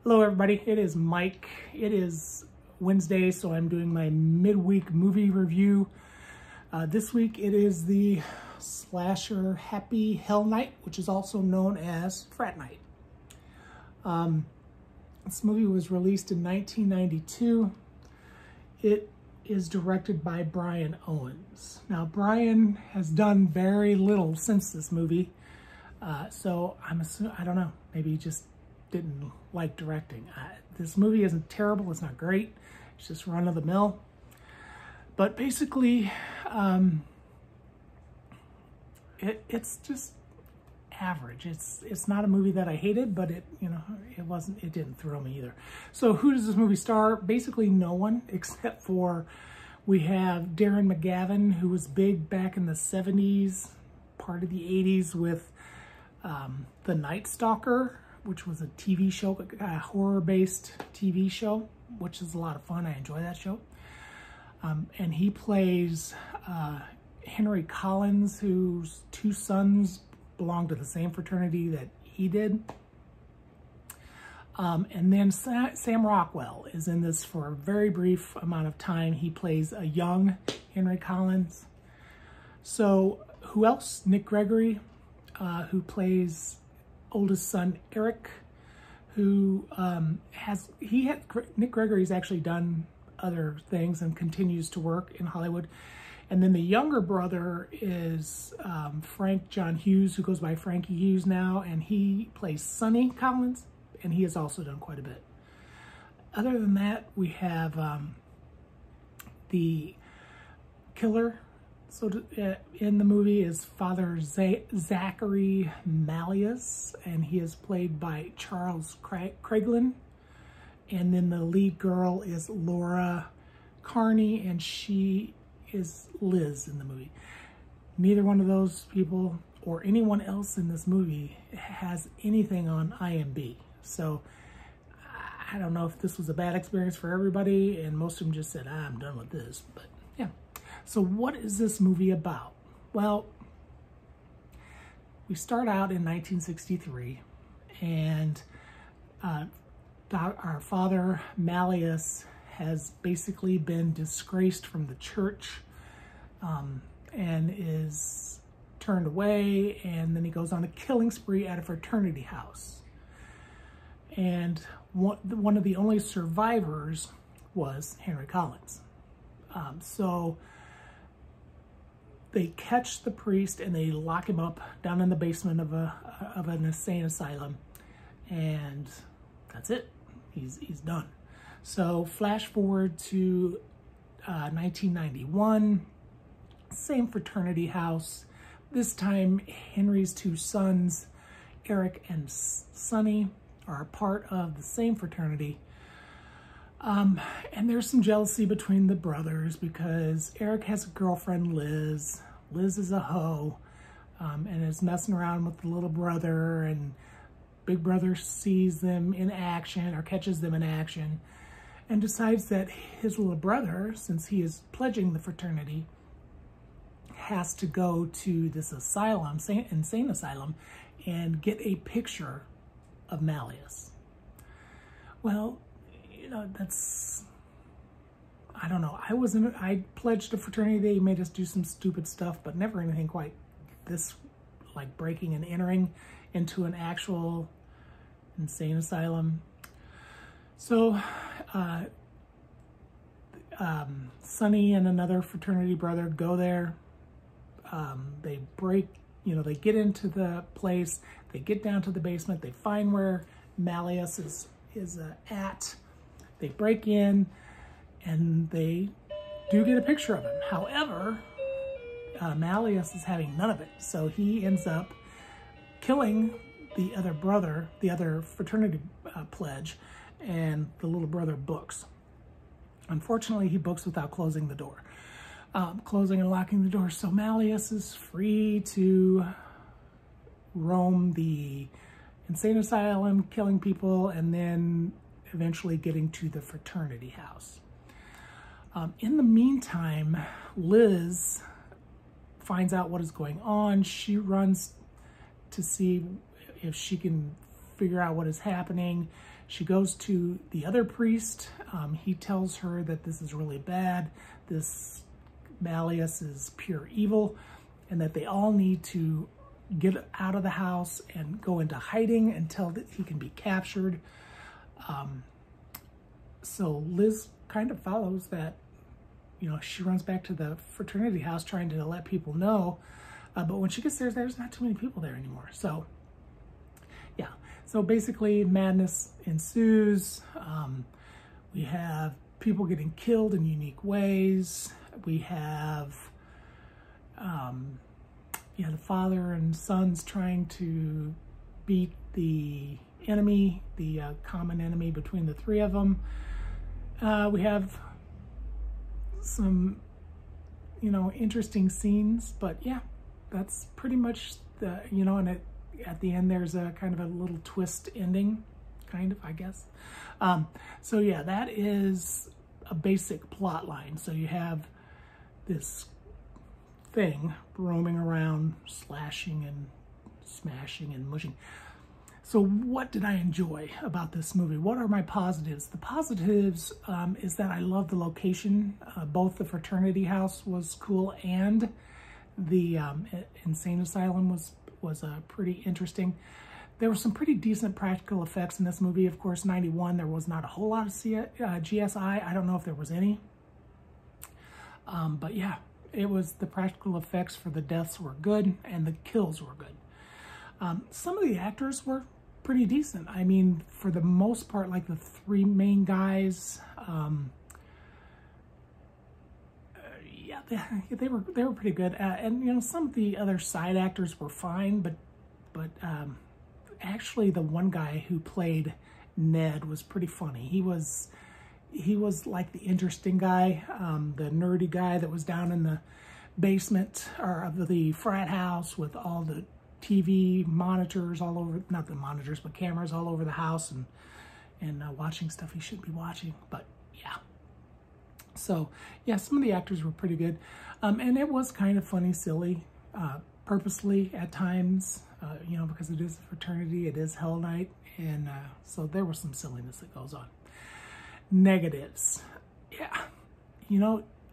Hello everybody, it is Mike. It is Wednesday, so I'm doing my midweek movie review. This week it is the slasher Happy Hell Night, which is also known as Frat Night. This movie was released in 1992. It is directed by Brian Owens. Now Brian has done very little since this movie, so I'm assuming, I don't know, maybe he just didn't like directing. This movie isn't terrible, it's not great, it's just run-of-the-mill. But basically, it's just average. It's not a movie that I hated, but it didn't thrill me either. So who does this movie star? Basically no one, except for we have Darren McGavin, who was big back in the 70s, part of the 80s with The Night Stalker, which was a TV show, a horror-based TV show, which is a lot of fun. I enjoy that show. And he plays Henry Collins, whose two sons belong to the same fraternity that he did. And then Sam Rockwell is in this for a very brief amount of time. He plays a young Henry Collins. So who else? Nick Gregory, who plays oldest son Eric, who Nick Gregory's actually done other things and continues to work in Hollywood. And then the younger brother is Frank John Hughes, who goes by Frankie Hughes now, and he plays Sonny Collins, and he has also done quite a bit. Other than that, we have the killer. So in the movie is Father Zachary Malleus, and he is played by Charles Craiglin. And then the lead girl is Laura Carney, and she is Liz in the movie. Neither one of those people or anyone else in this movie has anything on IMDb. So I don't know if this was a bad experience for everybody, and most of them just said, I'm done with this, but yeah. So what is this movie about? Well, we start out in 1963, and our father, Malleus, has basically been disgraced from the church and is turned away, and then he goes on a killing spree at a fraternity house. And one of the only survivors was Henry Collins. So they catch the priest and they lock him up down in the basement of an insane asylum, and that's it. He's done. So flash forward to 1991, same fraternity house. This time Henry's two sons, Eric and Sonny, are a part of the same fraternity. And there's some jealousy between the brothers because Eric has a girlfriend, Liz. Liz is a hoe and is messing around with the little brother, and big brother sees them in action or catches them in action and decides that his little brother, since he is pledging the fraternity, has to go to this asylum, insane asylum, and get a picture of Malleus. Well, that's, I don't know. I pledged a fraternity. They made us do some stupid stuff, but never anything quite this, like breaking and entering into an actual insane asylum. So, Sonny and another fraternity brother go there. They they get into the place, they get down to the basement, they find where Malleus is at. They break in, and they do get a picture of him. However, Malleus is having none of it, so he ends up killing the other brother, the other fraternity pledge, and the little brother books. Unfortunately, he books without closing the door. Closing and locking the door, so Malleus is free to roam the insane asylum, killing people, and then eventually getting to the fraternity house. In the meantime, Liz finds out what is going on. She runs to see if she can figure out what is happening. She goes to the other priest. He tells her that this is really bad. This Malleus is pure evil, and that they all need to get out of the house and go into hiding until he can be captured. So Liz kind of follows that. You know, she runs back to the fraternity house trying to let people know. But when she gets there, there's not too many people there anymore. So, yeah. So basically, madness ensues. We have people getting killed in unique ways. We have, the father and sons trying to beat the enemy, the common enemy between the three of them. We have some, interesting scenes, but yeah, that's pretty much the, and at the end there's a kind of a little twist ending, kind of, I guess. So yeah, that is a basic plot line. So you have this thing roaming around, slashing and smashing and mushing. So what did I enjoy about this movie? What are my positives? The positives is that I love the location. Both the fraternity house was cool and the insane asylum was pretty interesting. There were some pretty decent practical effects in this movie. Of course, 91, there was not a whole lot of GSI. I don't know if there was any. But yeah, the practical effects for the deaths were good and the kills were good. Some of the actors were pretty decent. I mean, for the most part, like the three main guys, yeah, they were pretty good. And some of the other side actors were fine, but actually the one guy who played Ned was pretty funny. He was like the interesting guy, the nerdy guy that was down in the basement or of the frat house with all the TV monitors all over, not the monitors, but cameras all over the house and watching stuff he shouldn't be watching. But yeah. So yeah, some of the actors were pretty good. And it was kind of funny, silly, purposely at times, because it is a fraternity, it is Hell Night. And so there was some silliness that goes on. Negatives. Yeah.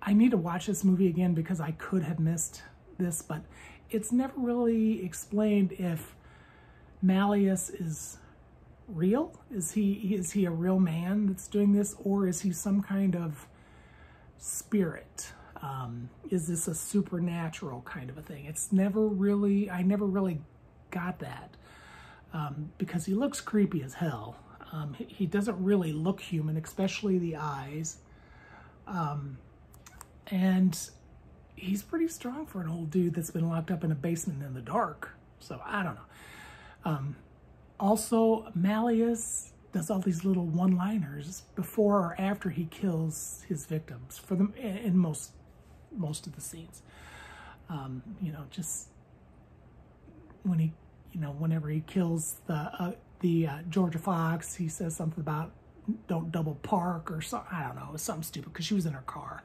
I need to watch this movie again because I could have missed this, but it's never really explained if Malleus is real. Is he a real man that's doing this, or is he some kind of spirit? Is this a supernatural kind of a thing? I never really got that, because he looks creepy as hell. He doesn't really look human, especially the eyes. And he's pretty strong for an old dude that's been locked up in a basement in the dark. So I don't know. Also, Malleus does all these little one-liners before or after he kills his victims for them in most of the scenes. Just when he, whenever he kills the Georgia Fox, he says something about don't double park or something. I don't know, it was something stupid because she was in her car.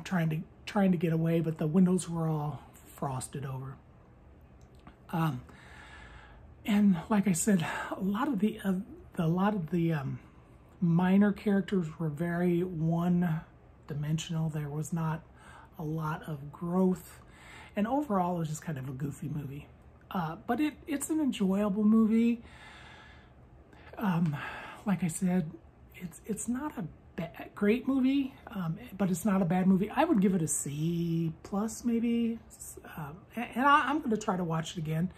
Trying to get away, but the windows were all frosted over. And like I said, a lot of the minor characters were very one-dimensional. There was not a lot of growth, and overall, it was just kind of a goofy movie. But it's an enjoyable movie. Like I said, it's not a great movie, but it's not a bad movie. I would give it a C+ maybe, and I'm going to try to watch it again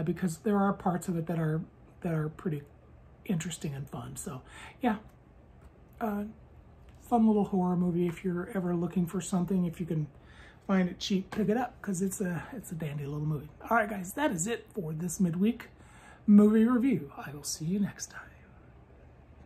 because there are parts of it that are pretty interesting and fun. So yeah, fun little horror movie. If you're ever looking for something, if you can find it cheap, pick it up because it's a dandy little movie. All right, guys, that is it for this midweek movie review. I will see you next time.